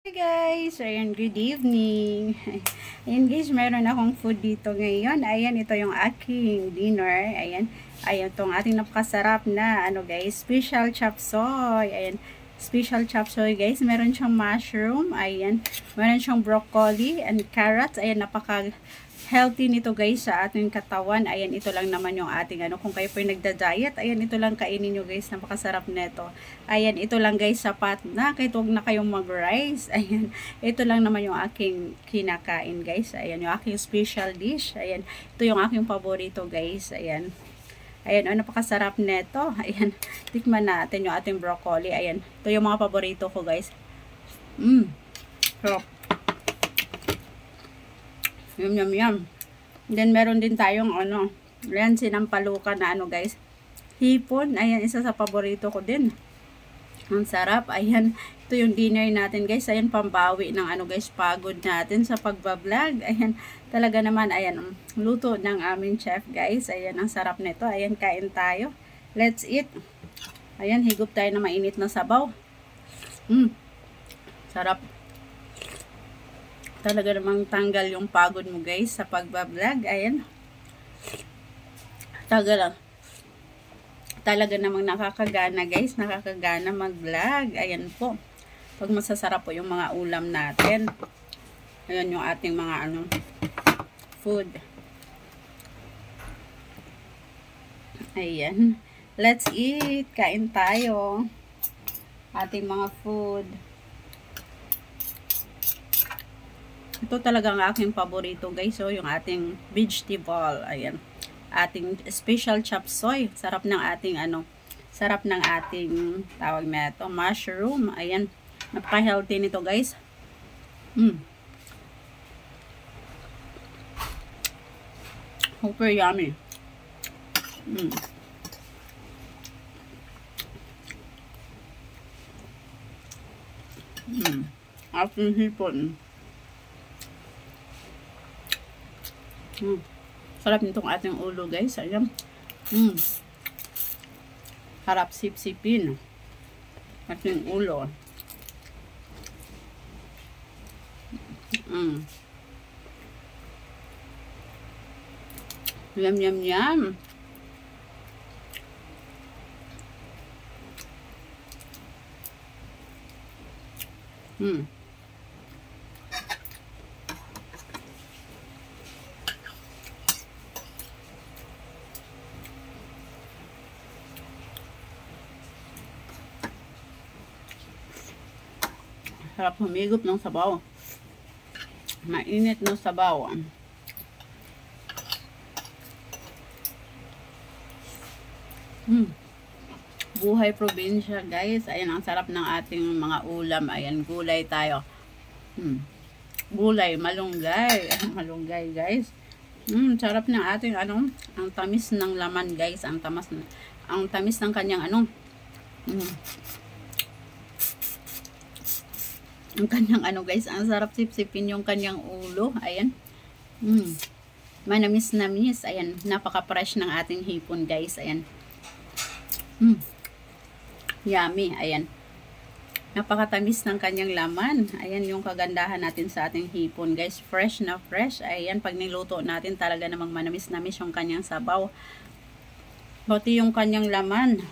Hi guys! Ayan, good evening. Ayan guys, meron akong food dito ngayon. Ayan, ito yung aking dinner. Ayan, ayan itong ating napakasarap na, guys, special chop suey. Ayan, special chop suey guys. Meron siyang mushroom. Ayan, meron siyang broccoli and carrots. Ayan, healthy nito guys sa ating katawan. Ayan, ito lang naman yung ating kung kayo po yung nagda-diet, ayan, ito lang kainin nyo guys. Napakasarap nito. Ayan, ito lang guys, sapat na. Kahit huwag na kayong mag-rice. Ayan, ito lang naman yung aking kinakain guys. Ayan, yung aking special dish. Ayan, ito yung aking paborito guys. Ayan. Ayan, napakasarap nito. Ayan, tikman natin yung ating broccoli. Ayan, ito yung mga paborito ko guys. Sarap. Yum, yum, yum. Then, meron din tayong, ayan, sinampalukan na, guys. Hipon. Ayan, isa sa paborito ko din. Ang sarap. Ayan, ito yung dinner natin, guys. Ayan, pambawi ng, guys, pagod natin sa pagbablog. Ayan, talaga naman, ayan, luto ng aming chef, guys. Ayan, ang sarap nito. Ayan, kain tayo. Let's eat. Ayan, higop tayo na mainit na sabaw. Sarap. Talaga namang tanggal yung pagod mo guys sa pagbablog. Ayan. Talaga namang nakakagana guys. Nakakagana mag-vlog. Ayan po. Pag masasarap po yung mga ulam natin. Ayan yung ating mga food. Ayan. Let's eat. Kain tayo. Ating mga food. Ito talaga ang aking paborito guys. So, yung ating vegetable. Ayan. Ating special chop suey. Sarap ng ating sarap ng ating tawag na ito, mushroom. Ayan. Napaka-healthy nito guys. Super yummy. Ating hipon. Sarap nitong ating ulo guys. Ayan. Harap sip-sipin. Ating ulo. Yum, yum, yum. Sarap humigop ng sabaw. Mainit na sabaw. Buhay probinsya guys. Ayan ang sarap ng ating mga ulam. Ayan, gulay tayo. Gulay, malunggay. Malunggay guys. Sarap ng ating ang tamis ng laman guys. Ang tamis ng kanyang ang kanyang guys, ang sarap sip-sipin yung kanyang ulo. Ayan. Manamis-namis. Ayan, napaka-fresh ng ating hipon guys. Ayan. Yummy. Ayan. Napakatamis ng kanyang laman. Ayan yung kagandahan natin sa ating hipon guys. Fresh na fresh. Ayan, pag niluto natin talaga namang manamis-namis yung kanyang sabaw. Pati yung kanyang laman.